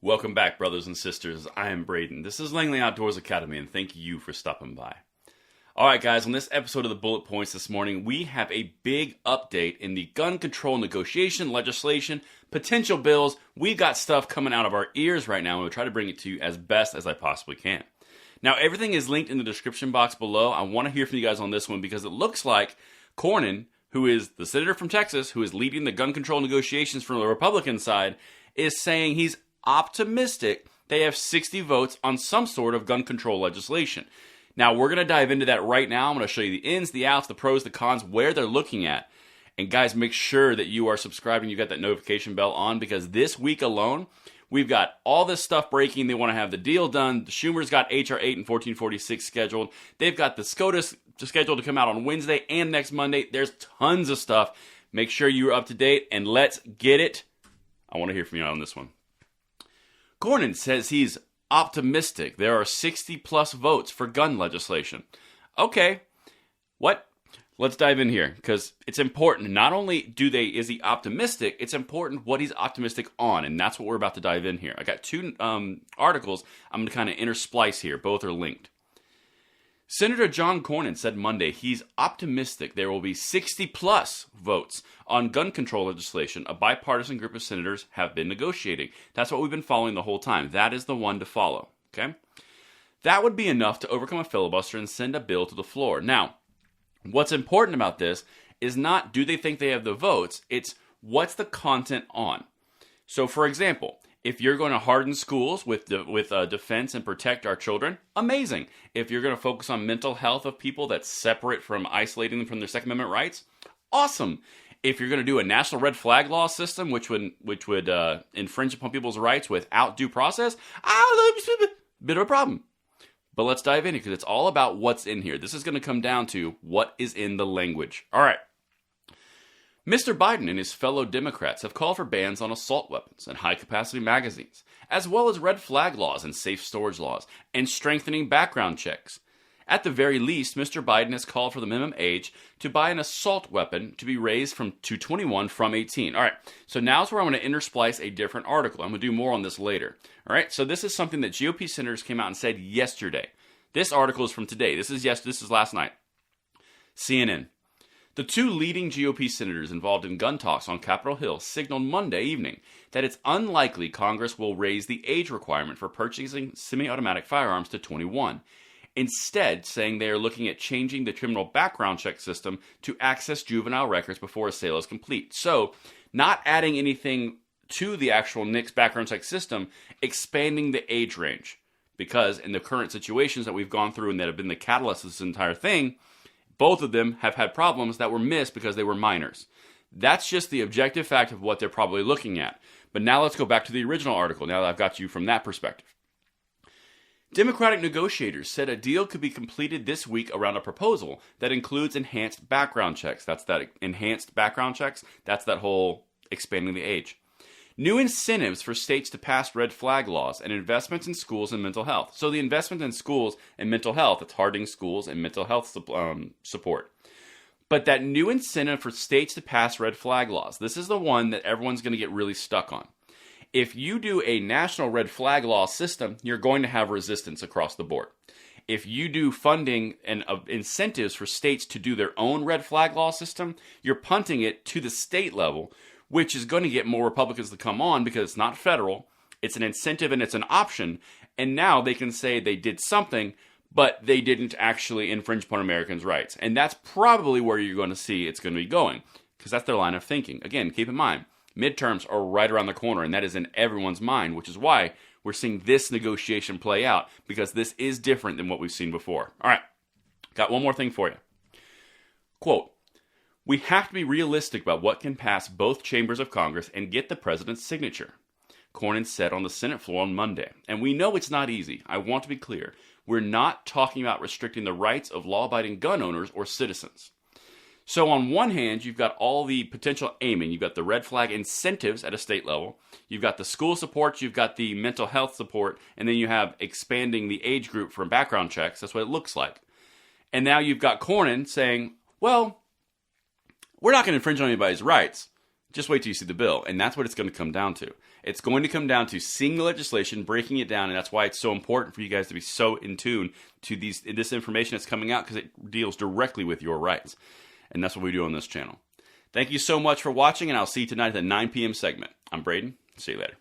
Welcome back, brothers and sisters. I am Braden. This is Langley Outdoors Academy, and thank you for stopping by. Alright guys, on this episode of the Bullet Points this morning, we have a big update in the gun control negotiation, legislation, potential bills. We've got stuff coming out of our ears right now, and we'll try to bring it to you as best as I possibly can. Now, everything is linked in the description box below. I want to hear from you guys on this one because it looks like Cornyn, who is the senator from Texas, who is leading the gun control negotiations from the Republican side, is saying he's optimistic they have 60 votes on some sort of gun control legislation. Now, we're going to dive into that right now. I'm going to show you the ins, the outs, the pros, the cons, where they're looking at. And guys, make sure that you are subscribed and you got that notification bell on, because this week alone, we've got all this stuff breaking. They want to have the deal done. The Schumer's got H.R. 8 and 1446 scheduled. They've got the SCOTUS scheduled to come out on Wednesday and next Monday. There's tons of stuff. Make sure you're up to date, and let's get it. I want to hear from you on this one. Cornyn says he's optimistic there are 60-plus votes for gun legislation. Okay, what? Let's dive in here, because it's important. Not only is he optimistic, it's important what he's optimistic on, and that's what we're about to dive in here. I got two articles I'm going to kind of intersplice here. Both are linked. Senator John Cornyn said Monday he's optimistic there will be 60-plus votes on gun control legislation a bipartisan group of senators have been negotiating. That's what we've been following the whole time. That is the one to follow, okay? That would be enough to overcome a filibuster and send a bill to the floor. Now, what's important about this is not do they think they have the votes, it's what's the content on. So, for example, if you're going to harden schools with defense and protect our children, amazing. If you're going to focus on mental health of people that's separate from isolating them from their Second Amendment rights, awesome. If you're going to do a national red flag law system, which would infringe upon people's rights without due process, bit of a problem. But let's dive in because it's all about what's in here. This is going to come down to what is in the language. All right. Mr. Biden and his fellow Democrats have called for bans on assault weapons and high-capacity magazines, as well as red flag laws and safe storage laws, and strengthening background checks. At the very least, Mr. Biden has called for the minimum age to buy an assault weapon to be raised to 21 from 18. All right, so now's where I'm going to intersplice a different article. I'm going to do more on this later. All right, so this is something that GOP senators came out and said yesterday. This article is from today. This is last night. CNN. The two leading GOP senators involved in gun talks on Capitol Hill signaled Monday evening that it's unlikely Congress will raise the age requirement for purchasing semi-automatic firearms to 21, instead saying they are looking at changing the criminal background check system to access juvenile records before a sale is complete. So, not adding anything to the actual NICS background check system, expanding the age range. Because in the current situations that we've gone through and that have been the catalyst of this entire thing, both of them have had problems that were missed because they were minors. That's just the objective fact of what they're probably looking at. But now let's go back to the original article, now that I've got you from that perspective. Democratic negotiators said a deal could be completed this week around a proposal that includes enhanced background checks. That's that enhanced background checks. That's that whole expanding the age. New incentives for states to pass red flag laws and investments in schools and mental health. So the investment in schools and mental health, it's hardening schools and mental health support. But that new incentive for states to pass red flag laws, this is the one that everyone's going to get really stuck on. If you do a national red flag law system, you're going to have resistance across the board. If you do funding and incentives for states to do their own red flag law system, you're punting it to the state level, which is going to get more Republicans to come on because it's not federal, it's an incentive and it's an option, and now they can say they did something, but they didn't actually infringe upon Americans' rights. And that's probably where you're going to see it's going to be going, because that's their line of thinking. Again, keep in mind, midterms are right around the corner, and that is in everyone's mind, which is why we're seeing this negotiation play out, because this is different than what we've seen before. All right, got one more thing for you. Quote, "We have to be realistic about what can pass both chambers of Congress and get the president's signature," Cornyn said on the Senate floor on Monday. "And we know it's not easy. I want to be clear. We're not talking about restricting the rights of law-abiding gun owners or citizens." So on one hand, you've got all the potential aiming. You've got the red flag incentives at a state level. You've got the school support. You've got the mental health support. And then you have expanding the age group for background checks. That's what it looks like. And now you've got Cornyn saying, well, we're not going to infringe on anybody's rights, Just wait till you see the bill, and that's what it's going to come down to. It's going to come down to seeing the legislation, breaking it down, and that's why it's so important for you guys to be so in tune to this information that's coming out, because it deals directly with your rights. And that's what we do on this channel. Thank you so much for watching, and I'll see you tonight at the 9 p.m. segment. I'm Braden. See you later.